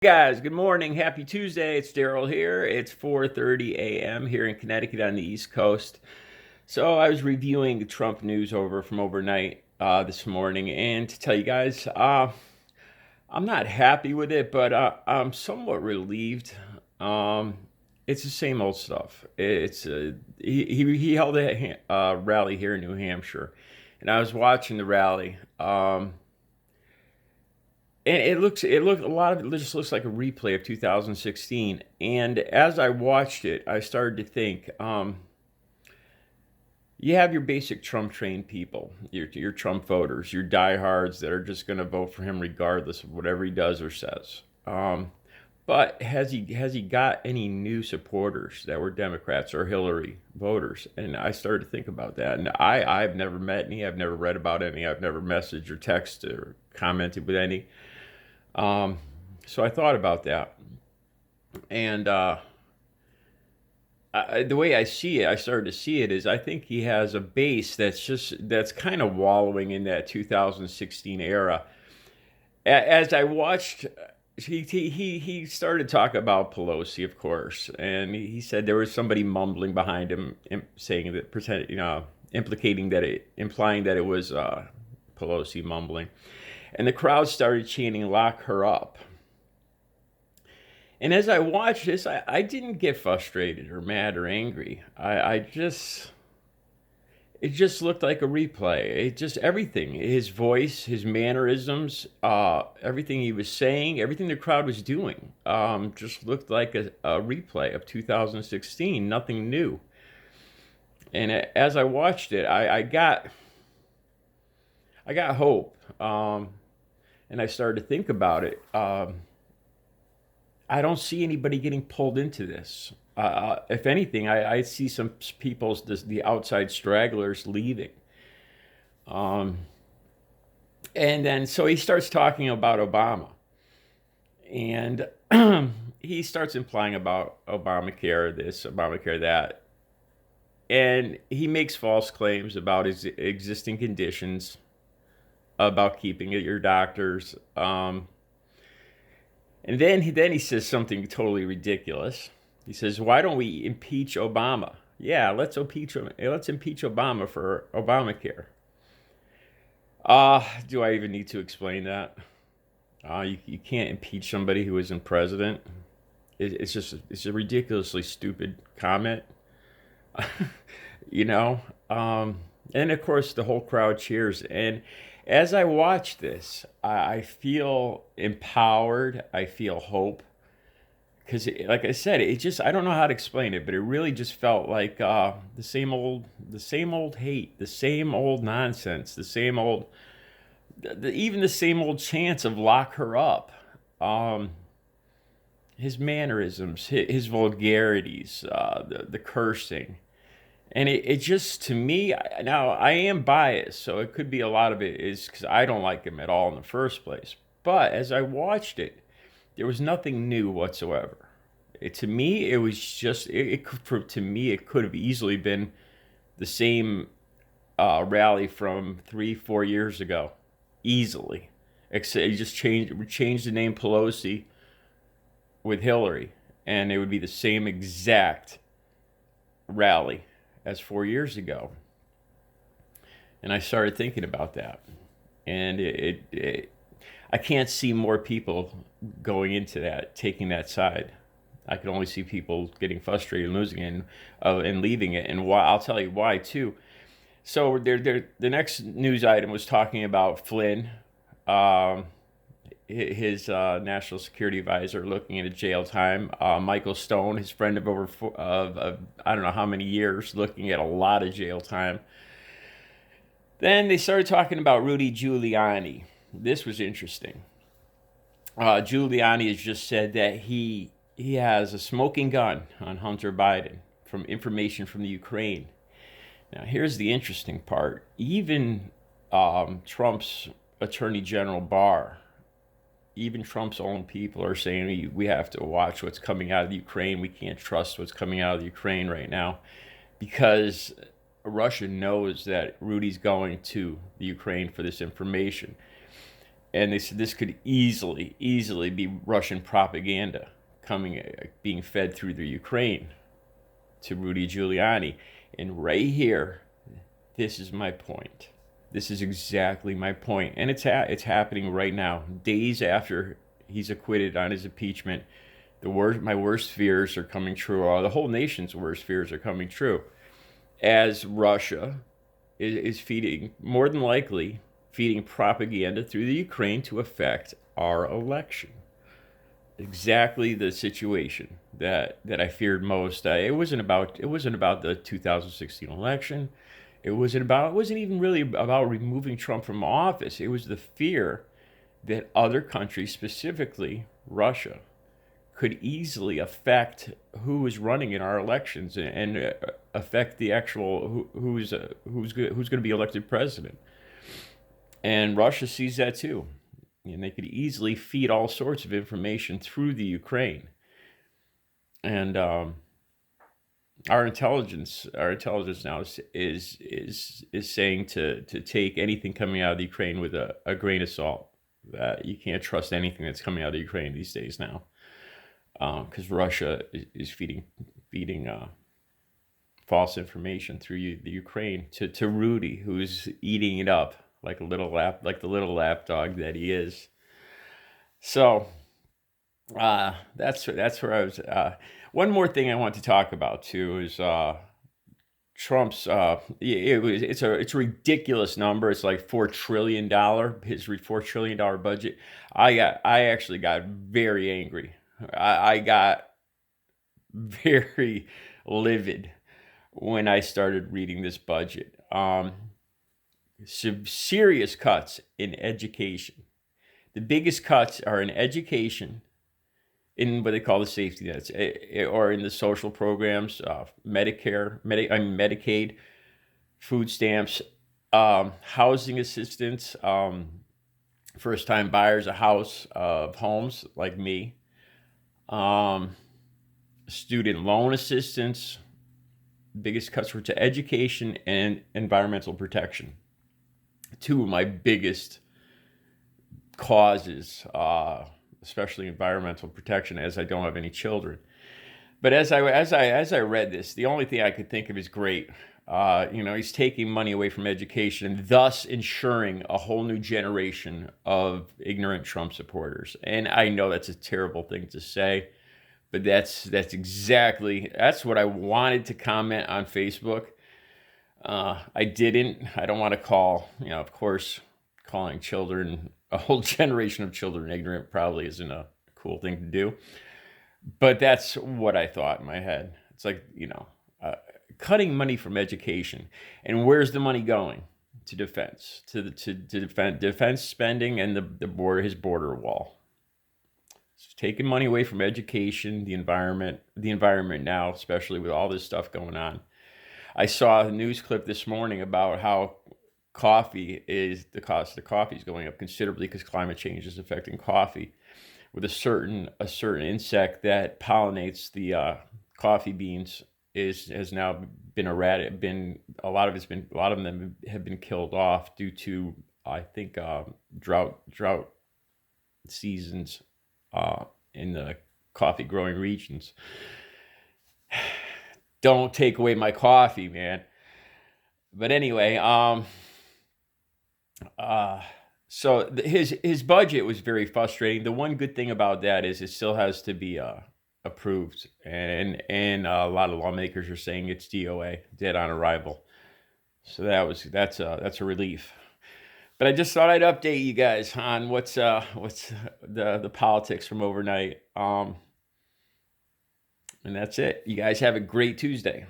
Guys, good morning. Happy Tuesday. It's Daryl here. It's 4:30 a.m. here in Connecticut on the East Coast. So I was reviewing the Trump news from overnight this morning, and to tell you guys, I'm not happy with it, but I'm somewhat relieved. Um, it's the same old stuff. He held a rally here in New Hampshire, and I was watching the rally. And a lot of it just looks like a replay of 2016. And as I watched it, I started to think, you have your basic Trump trained people, your Trump voters, your diehards that are just going to vote for him regardless of whatever he does or says. But has he got any new supporters that were Democrats or Hillary voters? And I started to think about that. And I've never met any. I've never read about any. I've never messaged or texted or commented with any. So I thought about that, and the way I started to see it is I think he has a base that's kind of wallowing in that 2016 era. As I watched, he started to talk about Pelosi, of course, and he said there was somebody mumbling behind him, saying that implying that it was Pelosi mumbling. And the crowd started chanting, "Lock her up." And as I watched this, I didn't get frustrated or mad or angry. It just looked like a replay. It just everything, his voice, his mannerisms, everything he was saying, everything the crowd was doing, just looked like a replay of 2016. Nothing new. And as I watched it, I got hope. And I started to think about it. I don't see anybody getting pulled into this. If anything, I see some people, the outside stragglers, leaving. Um, and then so he starts talking about Obama, and he starts implying about Obamacare this, Obamacare that, and he makes false claims about his existing conditions, about keeping at your doctors. And then he says something totally ridiculous. He says, "Why don't we impeach Obama?" Yeah, let's impeach him. Let's impeach Obama for Obamacare. Do I even need to explain that? You can't impeach somebody who isn't president. It's a ridiculously stupid comment. you know. And of course, the whole crowd cheers. And as I watch this, I feel empowered. I feel hope because, like I said, I don't know how to explain it, but it really just felt like the same old hate, the same old nonsense, even the same old chants of "lock her up." Um, his mannerisms, his vulgarities, the cursing. And it just, to me, now I am biased, so it could be a lot of it is because I don't like him at all in the first place. But as I watched it, there was nothing new whatsoever. To me, it was just, to me, it could have easily been the same rally from 3, 4 years ago. Easily. Except you just change the name Pelosi with Hillary, and it would be the same exact rally as 4 years ago. And I started thinking about that. And I can't see more people going into that, taking that side. I can only see people getting frustrated and losing it and leaving it. And why, I'll tell you why, too. So the next news item was talking about Flynn, um, his national security advisor, looking into jail time. Michael Stone, his friend of I don't know how many years, looking at a lot of jail time. Then they started talking about Rudy Giuliani. This was interesting. Giuliani has just said that he has a smoking gun on Hunter Biden from information from the Ukraine. Now, here's the interesting part. Even Trump's Attorney General Barr, even Trump's own people are saying we have to watch what's coming out of the Ukraine. We can't trust what's coming out of the Ukraine right now because Russia knows that Rudy's going to the Ukraine for this information. And they said this could easily be Russian propaganda being fed through the Ukraine to Rudy Giuliani. And right here, this is my point. This is exactly my point, and it's happening right now, days after he's acquitted on his impeachment. My worst fears are coming true, or the whole nation's worst fears are coming true, as Russia is feeding, more than likely, feeding propaganda through the Ukraine to affect our election. Exactly the situation that I feared most. It wasn't about the 2016 election. It wasn't even really about removing Trump from office. It was the fear that other countries, specifically Russia, could easily affect who is running in our elections and affect the actual who's going to be elected president. And Russia sees that too, and they could easily feed all sorts of information through the Ukraine. And our intelligence now is saying to take anything coming out of the Ukraine with a grain of salt. That you can't trust anything that's coming out of the Ukraine these days now, because Russia is feeding false information through the Ukraine to Rudy, who's eating it up like the little lapdog that he is. So that's where I was. One more thing I want to talk about too is Trump's. It's a ridiculous number. It's like $4 trillion. His $4 trillion budget. I actually got very angry. I got very livid when I started reading this budget. Some serious cuts in education. The biggest cuts are in education, in what they call the safety nets, or in the social programs, Medicaid, food stamps, housing assistance, first-time buyers of homes like me, student loan assistance. Biggest cuts were to education and environmental protection. Two of my biggest causes, especially environmental protection, as I don't have any children. But as I read this, the only thing I could think of is great. He's taking money away from education, thus ensuring a whole new generation of ignorant Trump supporters. And I know that's a terrible thing to say, but that's what I wanted to comment on Facebook. I didn't. I don't want to call, of course, calling a whole generation of children ignorant probably isn't a cool thing to do. But that's what I thought in my head. It's like, cutting money from education. And where's the money going? To defense, to defense spending and his border wall. It's taking money away from education, the environment now, especially with all this stuff going on. I saw a news clip this morning about how the cost of coffee is going up considerably because climate change is affecting coffee. With a certain insect that pollinates the coffee beans has now been eradicated. A lot of them have been killed off due to, I think, drought seasons in the coffee growing regions. Don't take away my coffee, man. But anyway, so his budget was very frustrating. The one good thing about that is it still has to be approved, and a lot of lawmakers are saying it's DOA, dead on arrival. So that's a relief. But I just thought I'd update you guys on what's the politics from overnight. And that's it. You guys have a great Tuesday.